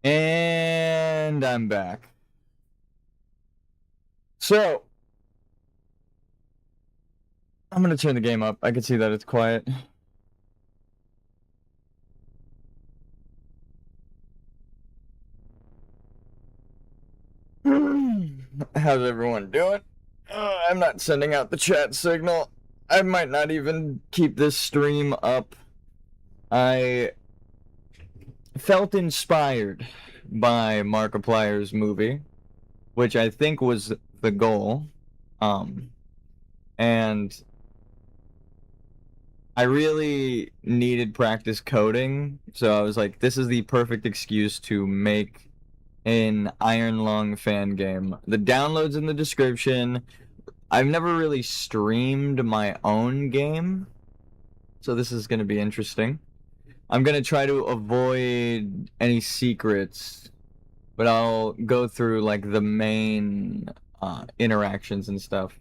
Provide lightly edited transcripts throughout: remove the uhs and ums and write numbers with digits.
And I'm back. So, I'm gonna turn the game up. I can see that it's quiet. How's everyone doing? I'm not sending out the chat signal. I might not even keep this stream up. I felt inspired by Markiplier's movie, which I think was the goal. And I really needed practice coding, so I was like, this is the perfect excuse to make an Iron Lung fan game. The download's in the description. I've never really streamed my own game, so this is going to be interesting. I'm going to try to avoid any secrets, but I'll go through like the main interactions and stuff.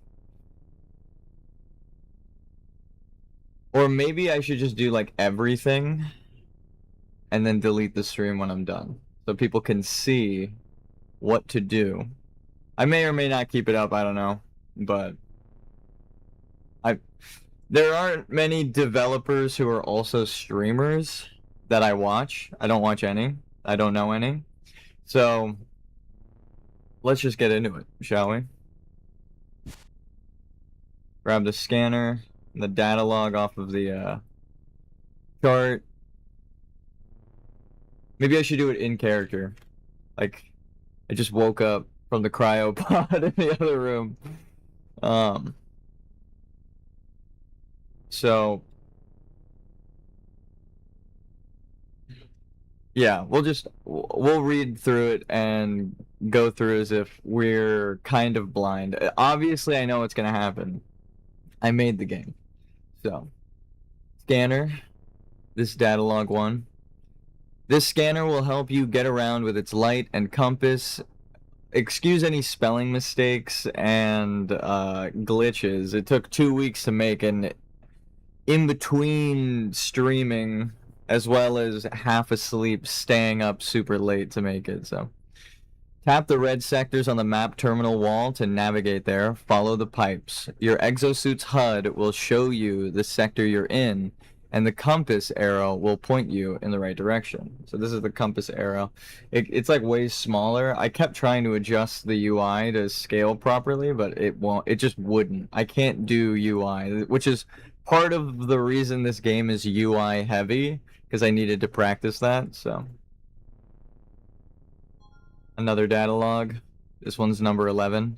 Or maybe I should just do like everything and then delete the stream when I'm done, so people can see what to do. I may or may not keep it up, I don't know, but there aren't many developers who are also streamers that I watch. I don't watch any. I don't know any. So let's just get into it, shall we? Grab the scanner and the data log off of the chart. Maybe I should do it in character. Like, I just woke up from the cryopod in the other room. So yeah, we'll read through it and go through as if we're kind of blind. Obviously, I know what's gonna happen. I made the game. So, scanner, this data log 1. This scanner will help you get around with its light and compass. Excuse any spelling mistakes and glitches. It took 2 weeks to make, and in between streaming, as well as half asleep, staying up super late to make it, so. Tap the red sectors on the map terminal wall to navigate there. Follow the pipes. Your exosuit's HUD will show you the sector you're in, and the compass arrow will point you in the right direction. So this is the compass arrow. It's like way smaller. I kept trying to adjust the UI to scale properly, but it won't. It just wouldn't. I can't do UI, which is part of the reason this game is UI heavy, because I needed to practice that, so. Another data log. This one's number 11.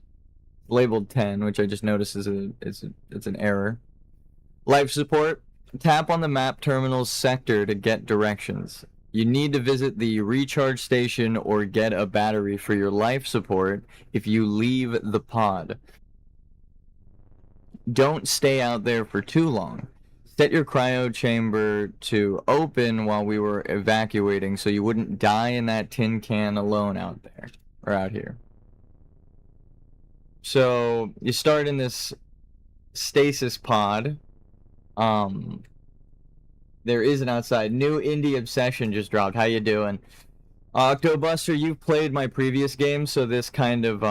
Labeled 10, which I just noticed is it's an error. Life support. Tap on the map terminal's sector to get directions. You need to visit the recharge station or get a battery for your life support if you leave the pod. Don't stay out there for too long. Set your cryo chamber to open while we were evacuating so you wouldn't die in that tin can alone out there, or out here. So, you start in this stasis pod. There is an outside. New indie obsession just dropped. How you doing? Octobuster, you've played my previous game, so this kind of,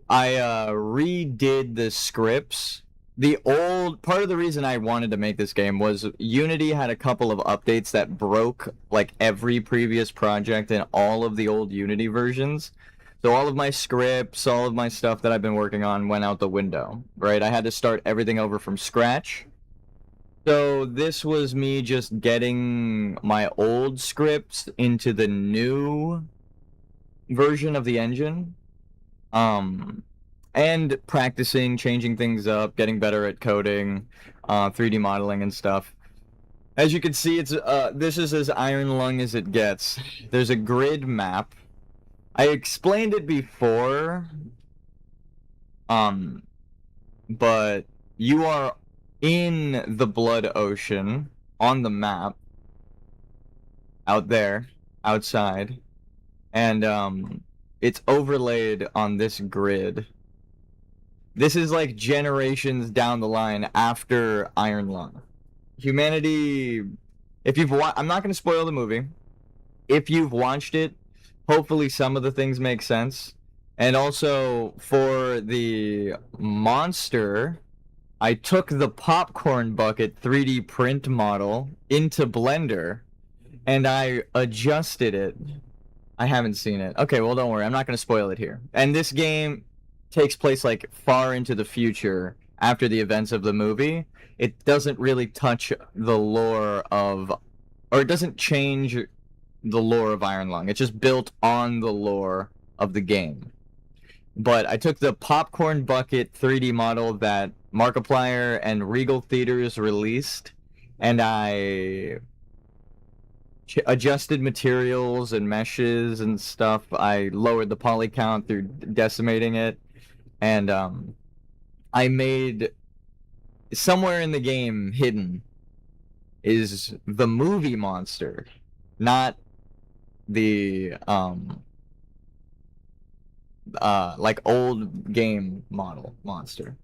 I redid the scripts. The old part of the reason I wanted to make this game was Unity had a couple of updates that broke like every previous project in all of the old Unity versions. So all of my scripts, all of my stuff that I've been working on went out the window, right? I had to start everything over from scratch. So this was me just getting my old scripts into the new version of the engine. And practicing, changing things up, getting better at coding, 3D modeling and stuff. As you can see, it's this is as Iron Lung as it gets. There's a grid map. I explained it before, but you are in the Blood Ocean on the map, out there, outside, and it's overlaid on this grid. This is like generations down the line after Iron Lung. Humanity, if you've watched, I'm not going to spoil the movie, if you've watched it, hopefully some of the things make sense. And also for the monster, I took the popcorn bucket 3D print model into Blender and I adjusted it. I haven't seen it. Okay, well, don't worry. I'm not going to spoil it here. And this game takes place like far into the future after the events of the movie. It doesn't really touch the lore of, or it doesn't change the lore of Iron Lung. It's just built on the lore of the game. But I took the popcorn bucket 3D model that Markiplier and Regal Theaters released, and I adjusted materials and meshes and stuff. I lowered the poly count through decimating it, and I made somewhere in the game hidden is the movie monster, not the like old game model monster.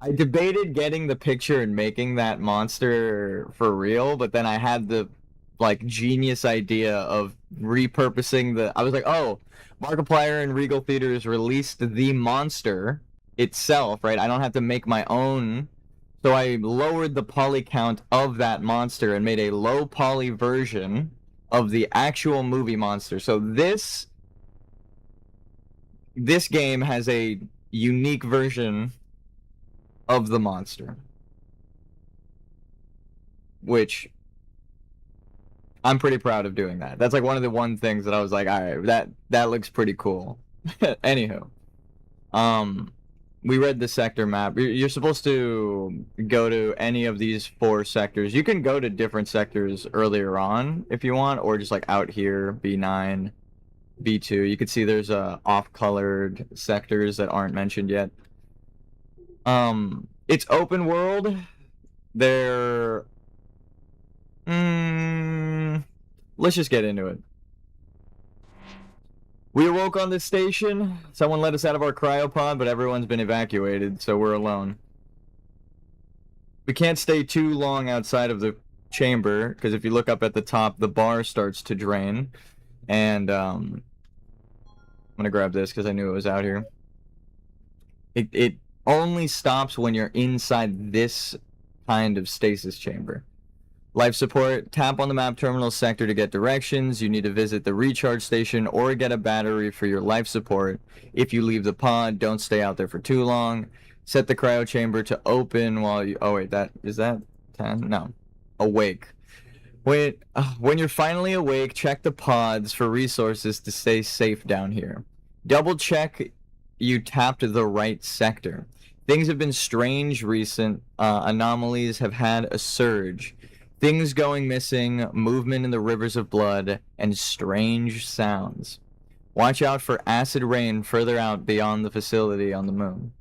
I debated getting the picture and making that monster for real, but then I had the like genius idea of repurposing the. I was like, oh, Markiplier and Regal Theaters released the monster itself, right? I don't have to make my own. So I lowered the poly count of that monster and made a low poly version of the actual movie monster. So this game has a unique version of the monster, which I'm pretty proud of doing that. That's like one of the things that I was like, all right, that looks pretty cool. Anywho, we read the sector map. You're supposed to go to any of these 4 sectors. You can go to different sectors earlier on if you want, or just like out here, B9, B2. You can see there's off-colored sectors that aren't mentioned yet. It's open world. Let's just get into it. We awoke on this station. Someone let us out of our cryopod, but everyone's been evacuated, so we're alone. We can't stay too long outside of the chamber, because if you look up at the top, the bar starts to drain. And, I'm gonna grab this, because I knew it was out here. It only stops when you're inside this kind of stasis chamber. Life support, tap on the map terminal sector to get directions. You need to visit the recharge station or get a battery for your life support. If you leave the pod, don't stay out there for too long. Set the cryo chamber to open while you... Oh, wait, is that 10? No. Awake. Wait, when you're finally awake, check the pods for resources to stay safe down here. Double check you tapped the right sector. Things have been strange recent. Anomalies have had a surge. Things going missing, movement in the rivers of blood, and strange sounds. Watch out for acid rain further out beyond the facility on the moon.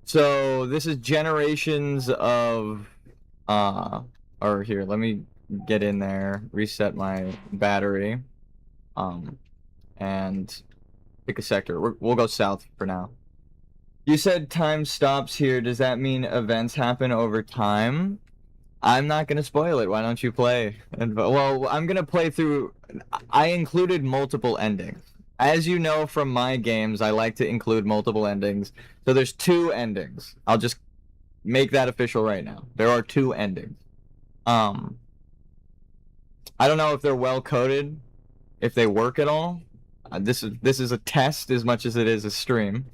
So this is generations of or here, let me get in there, reset my battery, and pick a sector. We'll go south for now. You said time stops here. Does that mean events happen over time? I'm not going to spoil it. Why don't you play? Well, I'm going to play through... I included multiple endings. As you know from my games, I like to include multiple endings. So there's 2 endings. I'll just make that official right now. There are 2 endings. I don't know if they're well coded, if they work at all. This is a test as much as it is a stream.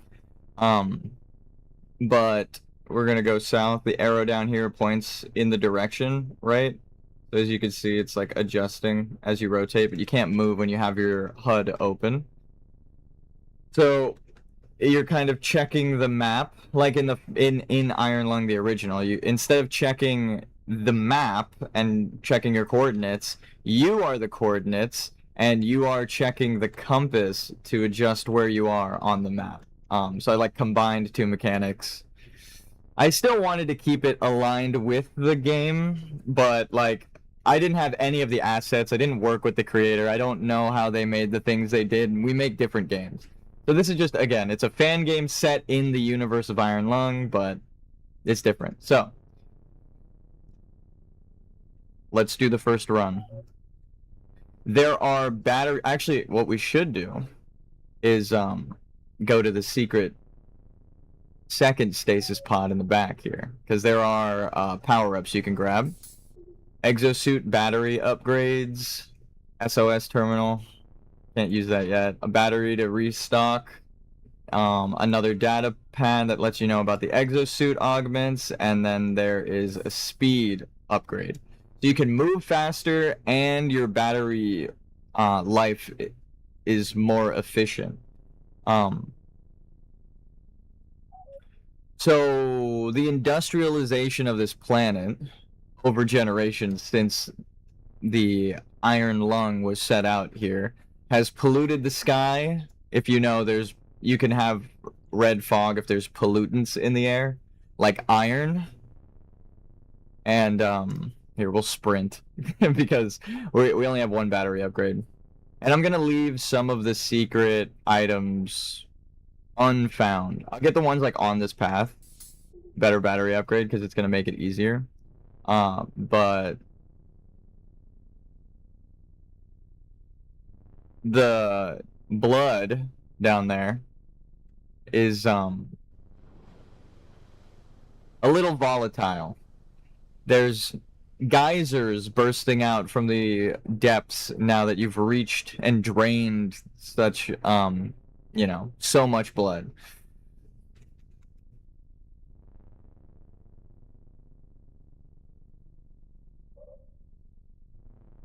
But we're gonna go south. The arrow down here points in the direction, right? So as you can see, it's like adjusting as you rotate, but you can't move when you have your HUD open. So you're kind of checking the map, like in Iron Lung, the original. You, instead of checking the map and checking your coordinates, you are the coordinates, and you are checking the compass to adjust where you are on the map. So I like combined 2 mechanics. I still wanted to keep it aligned with the game, but like I didn't have any of the assets. I didn't work with the creator. I don't know how they made the things they did. We make different games. So this is just, again, it's a fan game set in the universe of Iron Lung, but it's different. So let's do the first run. There are battery. Actually, what we should do is go to the secret second stasis pod in the back here, because there are power-ups you can grab. Exosuit battery upgrades, SOS terminal. Can't use that yet. A battery to restock. Another data pad that lets you know about the exosuit augments, and then there is a speed upgrade. So you can move faster, and your battery life is more efficient. So the industrialization of this planet over generations since the Iron Lung was set out here has polluted the sky. If you know, you can have red fog if there's pollutants in the air, like iron. And here we'll sprint because we only have one battery upgrade. And I'm gonna leave some of the secret items unfound. I'll get the ones like on this path. Better battery upgrade because it's gonna make it easier. But the blood down there is a little volatile. There's geysers bursting out from the depths now that you've reached and drained such so much blood.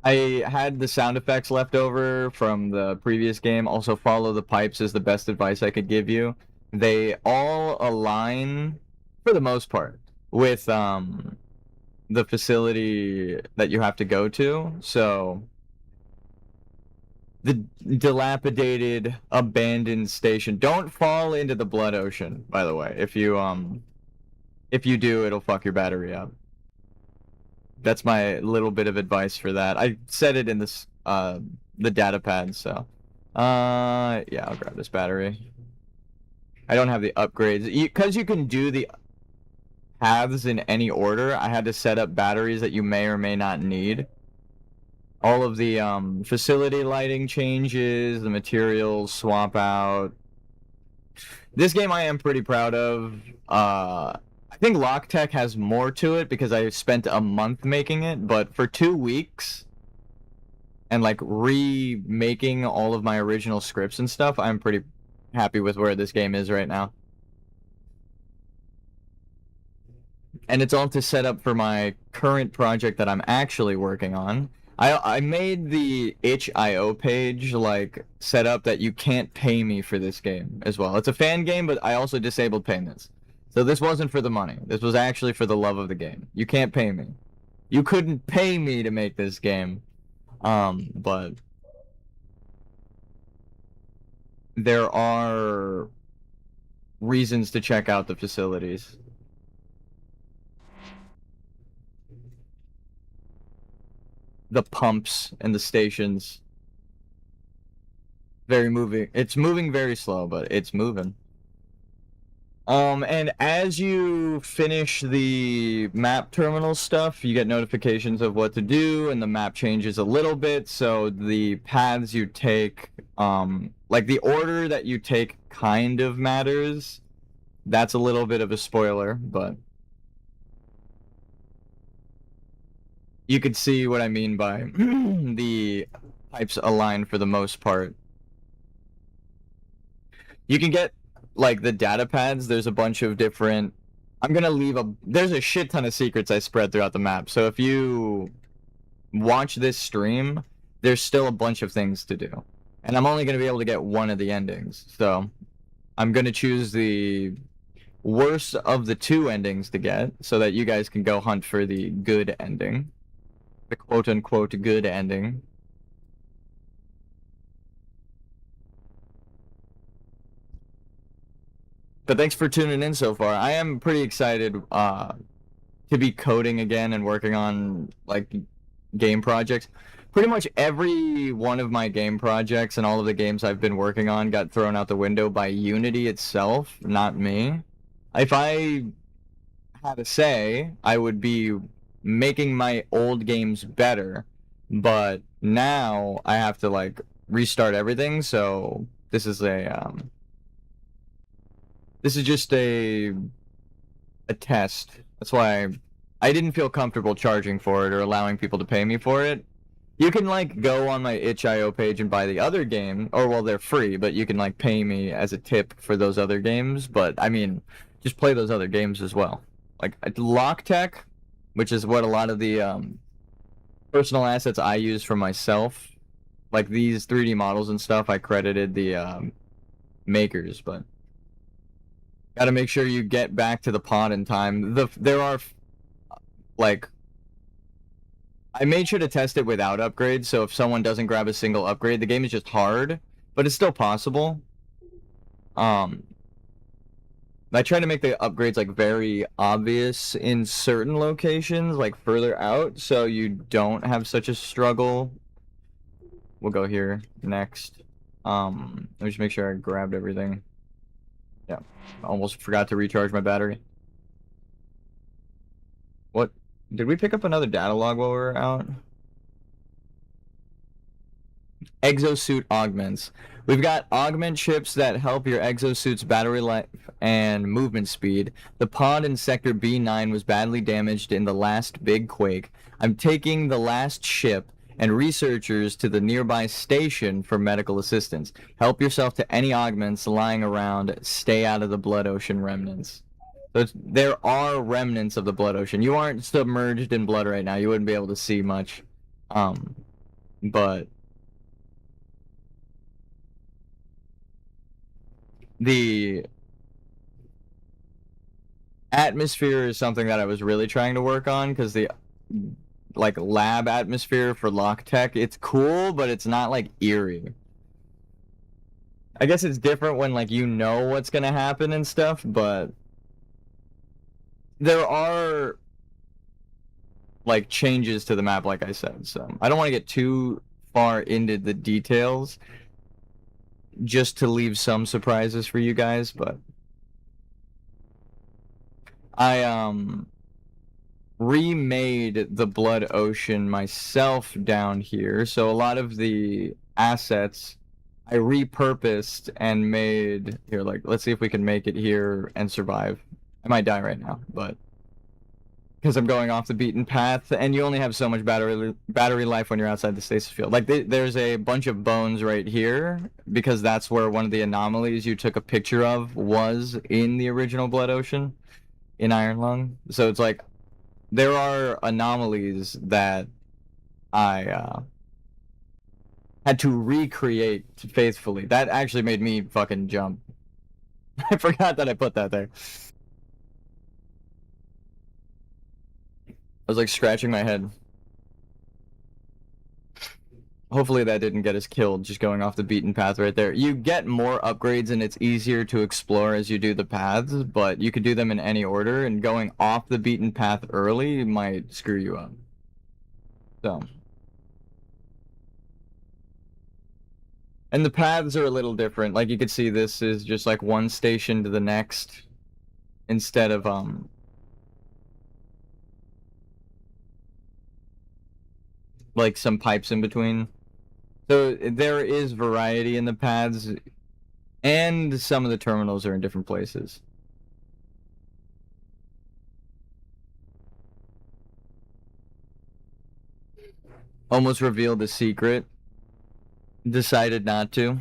I had the sound effects left over from the previous game. Also, follow the pipes is the best advice I could give you. They all align, for the most part, with the facility that you have to go to. So, the dilapidated, abandoned station. Don't fall into the blood ocean, by the way. If you do, it'll fuck your battery up. That's my little bit of advice for that. I said it in this the data pad, so yeah, I'll grab this battery. I don't have the upgrades because you can do the paths in any order. I had to set up batteries that you may or may not need. All of the facility lighting changes, the materials swap out. This game I am pretty proud of. I think Locktech has more to it because I spent a month making it, but for 2 weeks and like remaking all of my original scripts and stuff, I'm pretty happy with where this game is right now. And it's all to set up for my current project that I'm actually working on. I made the itch.io page like set up that you can't pay me for this game as well. It's a fan game, but I also disabled payments. So this wasn't for the money. This was actually for the love of the game. You can't pay me. You couldn't pay me to make this game. But there are reasons to check out the facilities. The pumps and the stations. Very moving. It's moving very slow, but it's moving. And as you finish the map terminal stuff, you get notifications of what to do, and the map changes a little bit, so the paths you take, like the order that you take kind of matters. That's a little bit of a spoiler, but you could see what I mean by the pipes align for the most part. You can get like the data pads. There's a bunch of different. I'm gonna leave there's a shit ton of secrets I spread throughout the map. So if you watch this stream, there's still a bunch of things to do, and I'm only gonna be able to get one of the endings. So I'm gonna choose the worst of the 2 endings to get, so that you guys can go hunt for the good ending, the quote-unquote good ending. But thanks for tuning in so far. I am pretty excited to be coding again and working on like game projects. Pretty much every one of my game projects and all of the games I've been working on got thrown out the window by Unity itself, not me. If I had to say, I would be making my old games better But now I have to like restart everything, so this is just a test. That's why I didn't feel comfortable charging for it or allowing people to pay me for it. You can like go on my itch.io page and buy the other game, or well, they're free, but you can like pay me as a tip for those other games. But I mean, just play those other games as well. Like Locktech, which is what a lot of the personal assets I use for myself, like these 3D models and stuff, I credited the makers, but gotta make sure you get back to the pod in time. There are like I made sure to test it without upgrades, so if someone doesn't grab a single upgrade, the game is just hard, but it's still possible. Um, I try to make the upgrades like very obvious in certain locations, like further out, so you don't have such a struggle. We'll go here next. Let me just make sure I grabbed everything. Yeah, almost forgot to recharge my battery. What? Did we pick up another data log while we were out? Exosuit augments. We've got augment chips that help your exosuit's battery life and movement speed. The pod in Sector B9 was badly damaged in the last big quake. I'm taking the last ship and researchers to the nearby station for medical assistance. Help yourself to any augments lying around. Stay out of the Blood Ocean remnants. So there are remnants of the Blood Ocean. You aren't submerged in blood right now. You wouldn't be able to see much. But the atmosphere is something that I was really trying to work on because the like lab atmosphere for Locktech, it's cool, but it's not like eerie. I guess it's different when like you know what's gonna happen and stuff, but there are like changes to the map, like I said. So I don't want to get too far into the details just to leave some surprises for you guys, but I remade the Blood Ocean myself down here, so a lot of the assets I repurposed and made here. Like, let's see if we can make it here and survive. I might die right now, but because I'm going off the beaten path, and you only have so much battery life when you're outside the stasis field. Like, there's a bunch of bones right here because that's where one of the anomalies you took a picture of was in the original Blood Ocean in Iron Lung. So it's like there are anomalies that I had to recreate faithfully. That actually made me fucking jump. I forgot that I put that there. I was like scratching my head. Hopefully that didn't get us killed, just going off the beaten path right there. You get more upgrades and it's easier to explore as you do the paths, but you could do them in any order, and going off the beaten path early might screw you up. So. And the paths are a little different. Like you could see this is just like one station to the next instead of like some pipes in between. So there is variety in the paths, and some of the terminals are in different places. Almost revealed a secret. Decided not to.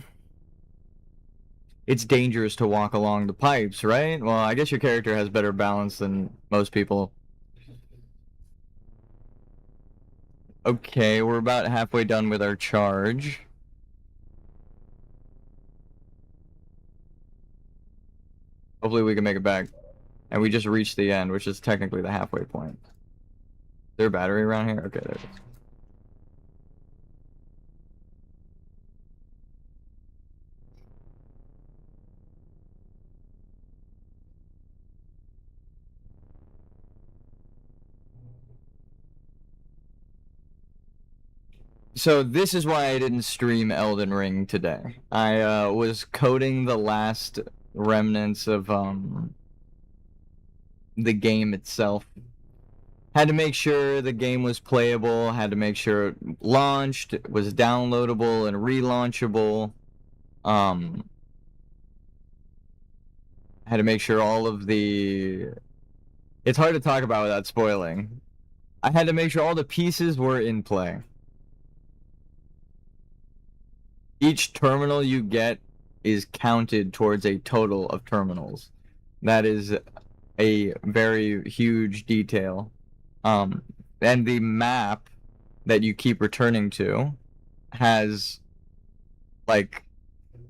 It's dangerous to walk along the pipes, right? Well, I guess your character has better balance than most people. Okay, we're about halfway done with our charge. Hopefully we can make it back. And we just reached the end, which is technically the halfway point. Is there a battery around here? Okay, there it is. So this is why I didn't stream Elden Ring today. I was coding the last remnants of the game itself. Had to make sure the game was playable, had to make sure it launched, was downloadable and relaunchable. Had to make sure all of the... It's hard to talk about without spoiling. I had to make sure all the pieces were in play. Each terminal you get is counted towards a total of terminals. That is a very huge detail. And the map that you keep returning to has, like,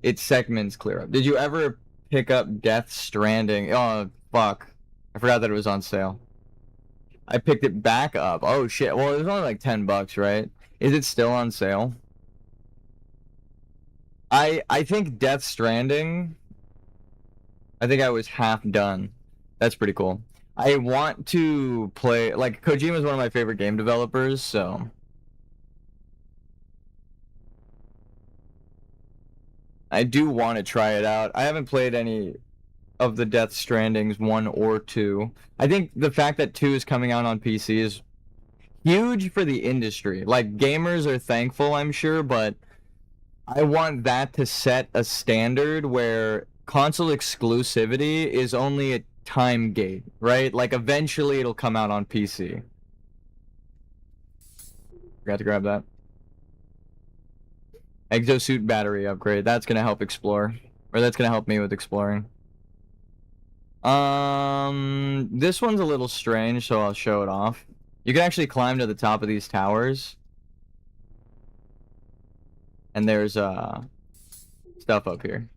its segments clear up. Did you ever pick up Death Stranding? Oh, fuck. I forgot that it was on sale. I picked it back up. Oh, shit. Well, it was only like $10, right? Is it still on sale? I think Death Stranding, I think I was half done. That's pretty cool. I want to play, like, Kojima is one of my favorite game developers, so I do want to try it out. I haven't played any of the Death Strandings 1 or 2. I think the fact that 2 is coming out on PC is huge for the industry. Like, gamers are thankful, I'm sure, but I want that to set a standard where console exclusivity is only a time gate, right? Like, eventually it'll come out on PC. Forgot to grab that. Exosuit battery upgrade. That's gonna help explore. Or that's gonna help me with exploring. This one's a little strange, so I'll show it off. You can actually climb to the top of these towers. And there's stuff up here.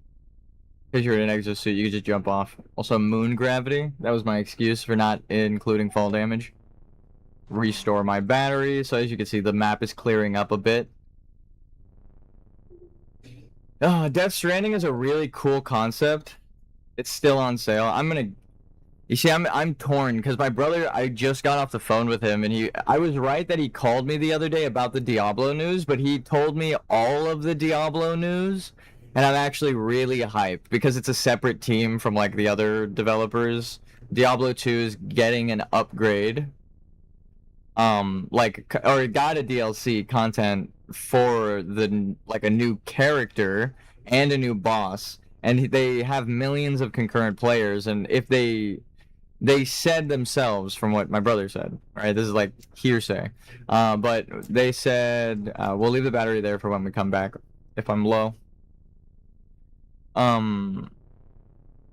Because you're in an exosuit, you can just jump off. Also, moon gravity. That was my excuse for not including fall damage. Restore my battery. So as you can see, the map is clearing up a bit. Death Stranding is a really cool concept. It's still on sale. You see, I'm torn because my brother, I just got off the phone with him, and I was right that he called me the other day about the Diablo news, but he told me all of the Diablo news, and I'm actually really hyped because it's a separate team from like the other developers. Diablo 2 is getting an upgrade, or it got a DLC content for like a new character and a new boss, and they have millions of concurrent players, and if they said themselves, from what my brother said, right? This is like hearsay. But they said, we'll leave the battery there for when we come back if I'm low.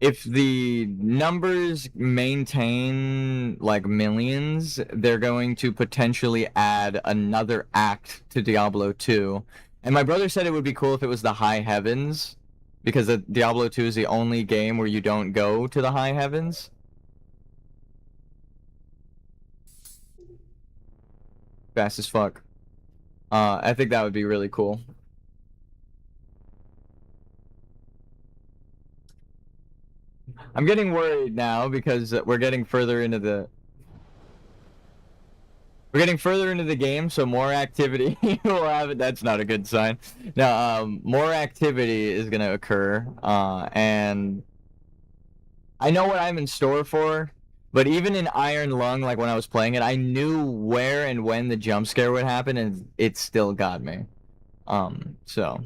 If the numbers maintain like millions, they're going to potentially add another act to Diablo 2. And my brother said it would be cool if it was the High Heavens, because Diablo 2 is the only game where you don't go to the High Heavens. Fast as fuck. I think that would be really cool. I'm getting worried now because we're getting further into the game, so more activity will happen. That's not a good sign. Now, more activity is gonna occur, and I know what I'm in store for. But even in Iron Lung, like when I was playing it, I knew where and when the jump scare would happen, and it still got me. So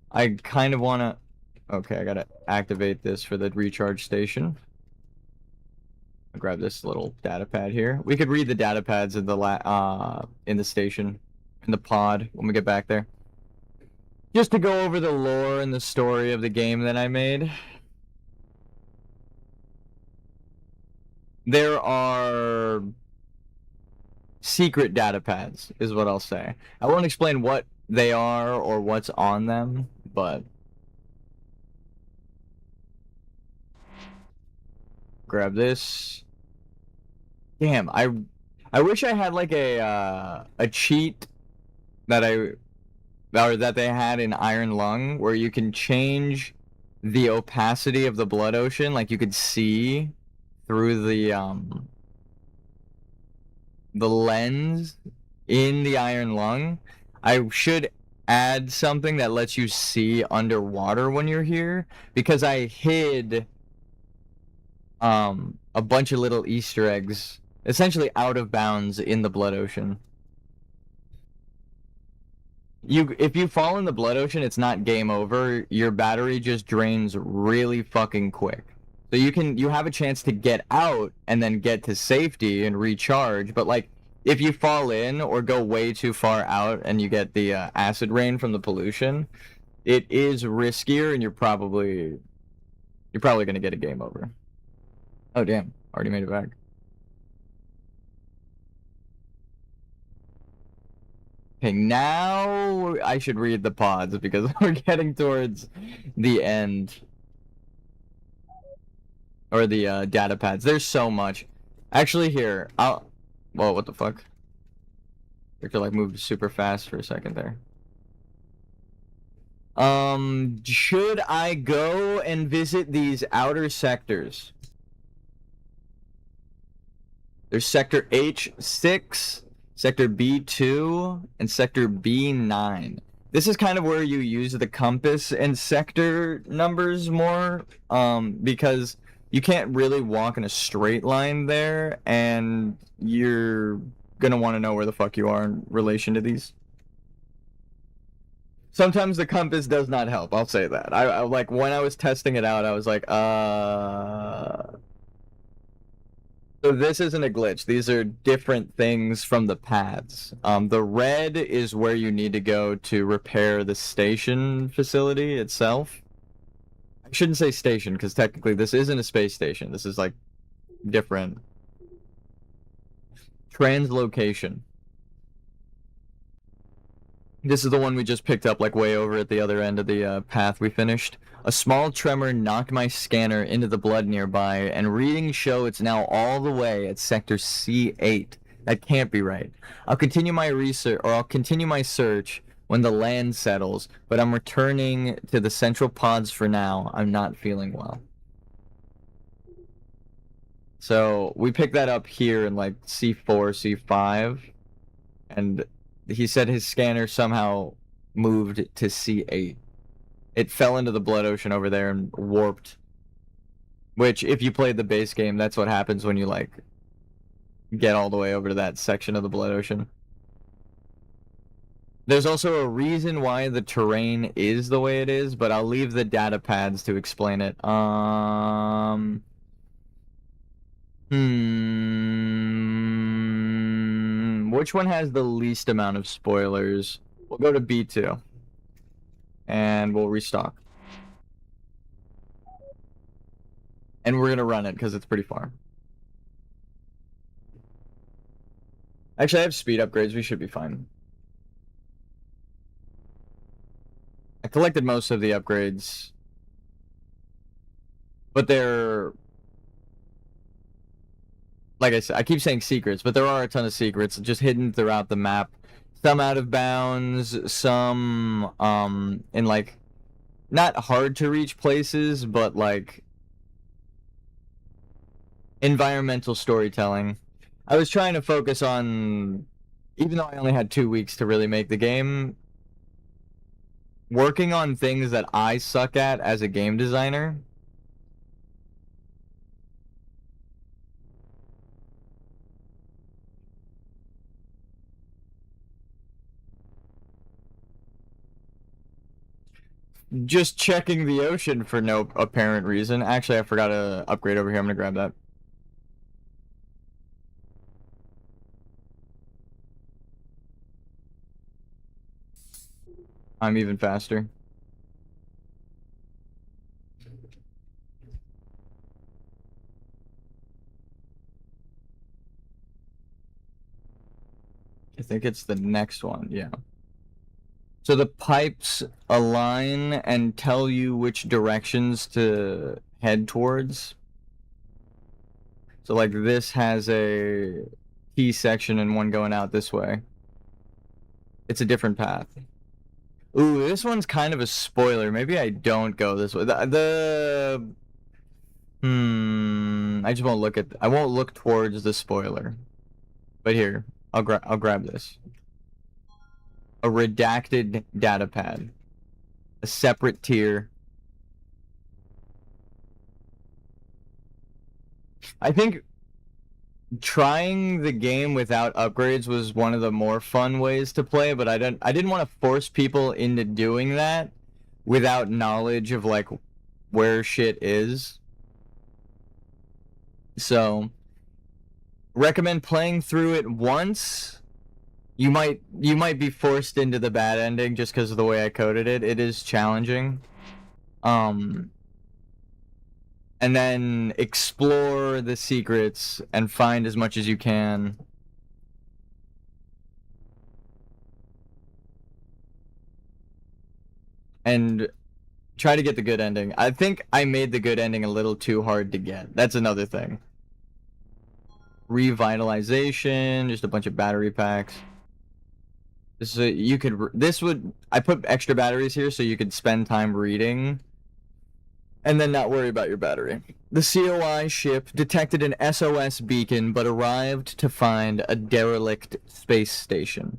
I kind of want to... Okay, I gotta activate this for the recharge station. I'll grab this little data pad here. We could read the data pads in the station, in the pod, when we get back there. Just to go over the lore and the story of the game that I made. There are secret data pads, is what I'll say. I won't explain what they are or what's on them, but... Grab this. Damn, I wish I had like a cheat that that they had in Iron Lung, where you can change the opacity of the blood ocean, like you could see through the lens in the Iron Lung. I should add something that lets you see underwater when you're here, because I hid a bunch of little Easter eggs essentially out of bounds in the blood ocean. If you fall in the blood ocean, it's not game over. Your battery just drains really fucking quick. So you have a chance to get out and then get to safety and recharge, but like if you fall in or go way too far out and you get the acid rain from the pollution, it is riskier and you're probably going to get a game over. Oh damn, already made it back. Okay, now I should read the pods because we're getting towards the end. Or the data pads. There's so much. Actually, here, Whoa, what the fuck? Victor, like, moved super fast for a second there. Should I go and visit these outer sectors? There's Sector H6, Sector B2, and Sector B9. This is kind of where you use the compass and sector numbers more, because you can't really walk in a straight line there, and you're gonna want to know where the fuck you are in relation to these. Sometimes the compass does not help, I'll say that. I like, when I was testing it out, I was like, So this isn't a glitch. These are different things from the paths. The red is where you need to go to repair the station facility itself. I shouldn't say station, because technically this isn't a space station. This is, like, different. Translocation. This is the one we just picked up, like, way over at the other end of the path we finished. A small tremor knocked my scanner into the blood nearby, and readings show it's now all the way at Sector C8. That can't be right. I'll continue my search when the land settles, but I'm returning to the central pods for now. I'm not feeling well. So, we picked that up here in, like, C4, C5, and he said his scanner somehow moved to C8. It fell into the blood ocean over there and warped. Which, if you played the base game, that's what happens when you, like, get all the way over to that section of the blood ocean. There's also a reason why the terrain is the way it is, but I'll leave the data pads to explain it. Which one has the least amount of spoilers? We'll go to B2. And we'll restock. And we're gonna run it, because it's pretty far. Actually, I have speed upgrades. We should be fine. I collected most of the upgrades. But they're... Like I said, I keep saying secrets, but there are a ton of secrets just hidden throughout the map. Some out of bounds, some, in, like, not hard to reach places, but, like, environmental storytelling. I was trying to focus on, even though I only had 2 weeks to really make the game, working on things that I suck at as a game designer. Just checking the ocean for no apparent reason. Actually, I forgot to upgrade over here. I'm gonna grab that. I'm even faster. I think it's the next one, yeah. So the pipes align and tell you which directions to head towards. So, like, this has a T section and one going out this way. It's a different path. Ooh, this one's kind of a spoiler. Maybe I don't go this way. I just won't look at... I won't look towards the spoiler. But here, I'll grab this. A redacted data pad. A separate tier. I think trying the game without upgrades was one of the more fun ways to play, but I didn't want to force people into doing that without knowledge of like where shit is. So, recommend playing through it once. You might be forced into the bad ending just because of the way I coded it. It is challenging. Um, and then explore the secrets and find as much as you can. And try to get the good ending. I think I made the good ending a little too hard to get. That's another thing. Revitalization, just a bunch of battery packs. This is I put extra batteries here so you could spend time reading and then not worry about your battery. The COI ship detected an SOS beacon but arrived to find a derelict space station.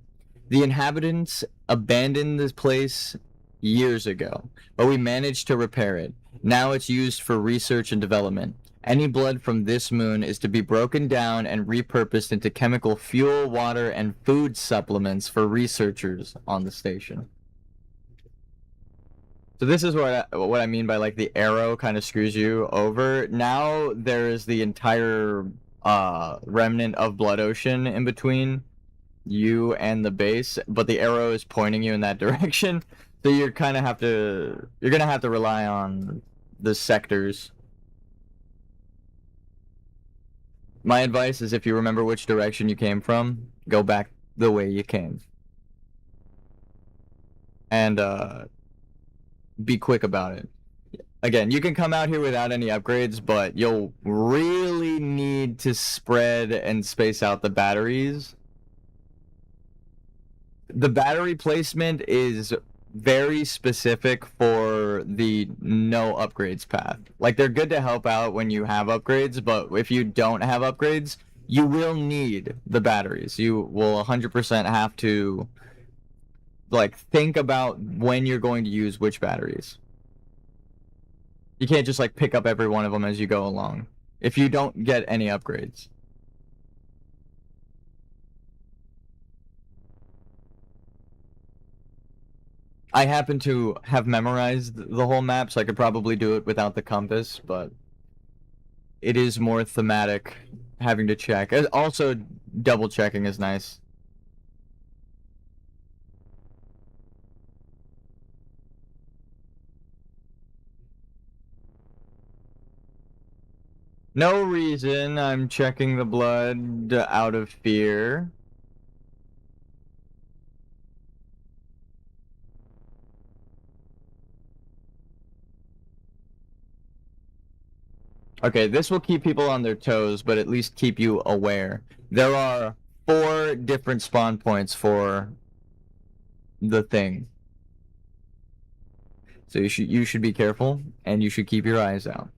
The inhabitants abandoned this place years ago, but we managed to repair it. Now it's used for research and development. Any blood from this moon is to be broken down and repurposed into chemical fuel, water, and food supplements for researchers on the station. So this is what I mean by like the arrow kind of screws you over. Now there is the entire remnant of Blood Ocean in between you and the base, but the arrow is pointing you in that direction. So you're gonna have to rely on the sectors. My advice is if you remember which direction you came from, go back the way you came. And be quick about it. Again, you can come out here without any upgrades, but you'll really need to spread and space out the batteries. The battery placement is very specific for the no upgrades path. Like, they're good to help out when you have upgrades, but if you don't have upgrades, you will need the batteries. You will 100% have to, like, think about when you're going to use which batteries. You can't just, like, pick up every one of them as you go along if you don't get any upgrades. I happen to have memorized the whole map, so I could probably do it without the compass, but it is more thematic having to check. Also, double checking is nice. No reason, I'm checking the blood out of fear. Okay, this will keep people on their toes, but at least keep you aware. There are 4 different spawn points for the thing. So you should be careful, and you should keep your eyes out.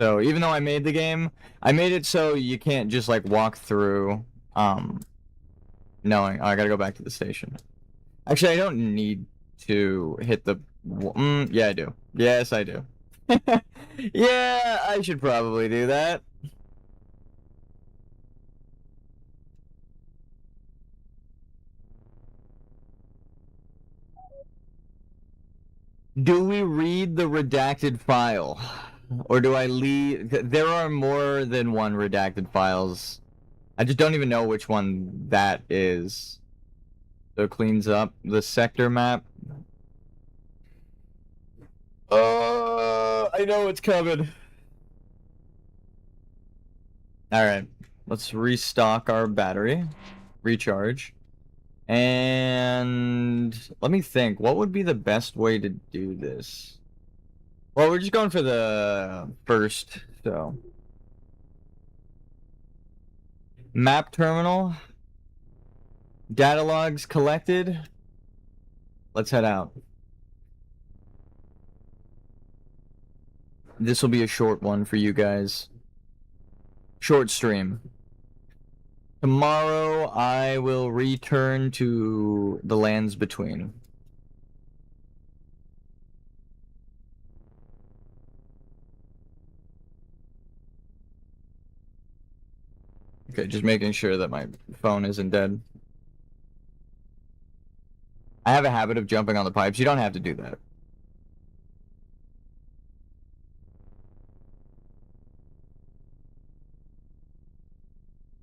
So even though I made the game, I made it so you can't just like walk through, knowing, oh, I gotta go back to the station. Actually, I don't need to hit the, yeah, I do. Yes, I do. Yeah, I should probably do that. Do we read the redacted file? Or do I leave? There are more than one redacted files. I just don't even know which one that is. So it cleans up the sector map. I know it's coming. Alright, let's restock our battery. Recharge. And let me think, what would be the best way to do this? Well, we're just going for the first, so. Map terminal. Data logs collected. Let's head out. This will be a short one for you guys. Short stream. Tomorrow I will return to the lands between. Okay, just making sure that my phone isn't dead. I have a habit of jumping on the pipes. You don't have to do that.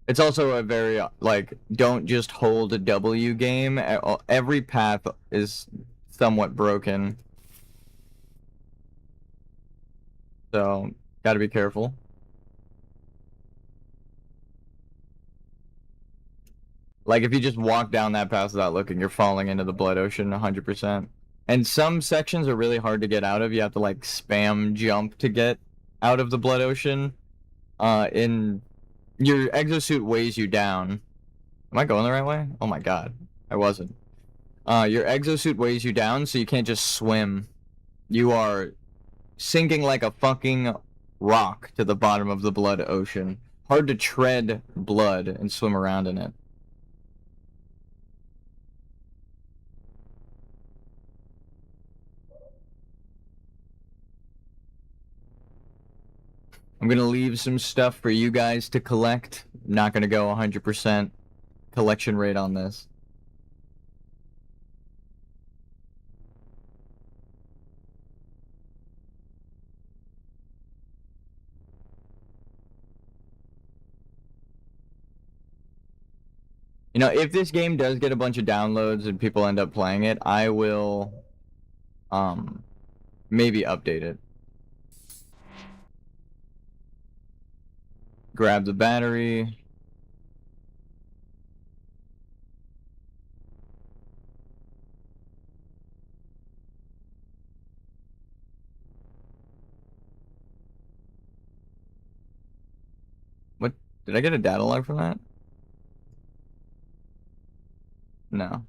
It's also a very, like, don't just hold a W game. Every path is somewhat broken. So, gotta be careful. Like, if you just walk down that path without looking, you're falling into the blood ocean 100%. And some sections are really hard to get out of. You have to, like, spam jump to get out of the blood ocean. In your exosuit weighs you down. Am I going the right way? Oh my god. I wasn't. Your exosuit weighs you down, so you can't just swim. You are sinking like a fucking rock to the bottom of the blood ocean. Hard to tread blood and swim around in it. I'm gonna leave some stuff for you guys to collect. I'm not gonna go 100% collection rate on this. You know, if this game does get a bunch of downloads and people end up playing it, I will maybe update it. Grab the battery. What? Did I get a data log from that? No.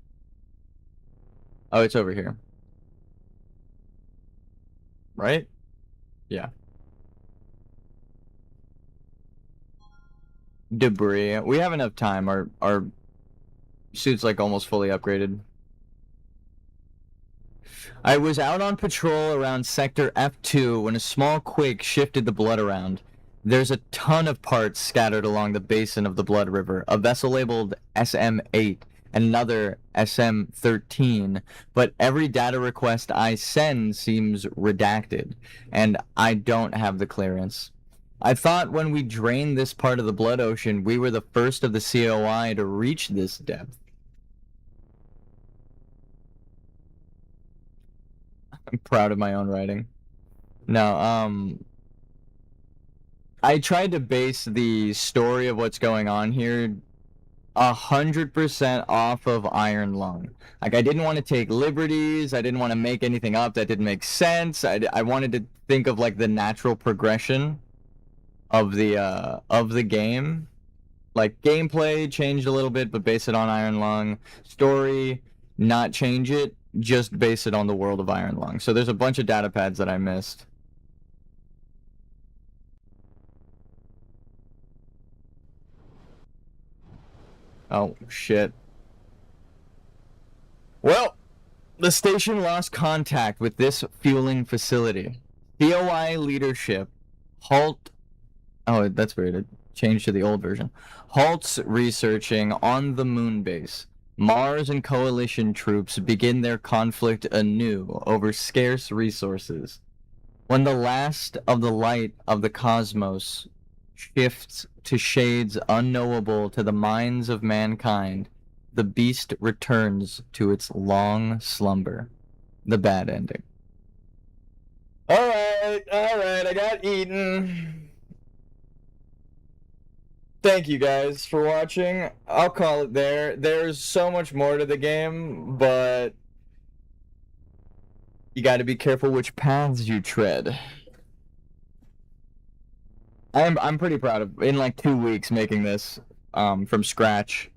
Oh, it's over here. Right? Yeah. Debris. We have enough time. Our suit's like almost fully upgraded. I was out on patrol around Sector F2 when a small quake shifted the blood around. There's a ton of parts scattered along the basin of the Blood River, a vessel labeled SM-8 and another SM-13, but every data request I send seems redacted, and I don't have the clearance. I thought when we drained this part of the blood ocean, we were the first of the COI to reach this depth. I'm proud of my own writing. No, I tried to base the story of what's going on here 100% off of Iron Lung. Like, I didn't want to take liberties. I didn't want to make anything up that didn't make sense. I wanted to think of like the natural progression of the game. Like, gameplay changed a little bit, but base it on Iron Lung. Story, not change it, just base it on the world of Iron Lung. So there's a bunch of data pads that I missed. Oh, shit. Well, the station lost contact with this fueling facility. COI leadership halt. Oh, that's weird. It changed to the old version. Halts researching on the moon base. Mars and coalition troops begin their conflict anew over scarce resources. When the last of the light of the cosmos shifts to shades unknowable to the minds of mankind, the beast returns to its long slumber. The bad ending. Alright, I got eaten. Thank you guys for watching. I'll call it there. There's so much more to the game, but you gotta be careful which paths you tread. I'm pretty proud of in like 2 weeks making this from scratch.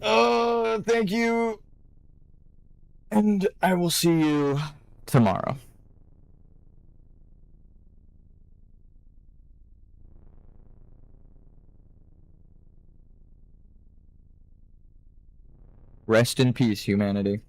Oh, thank you. And I will see you tomorrow. Rest in peace, humanity.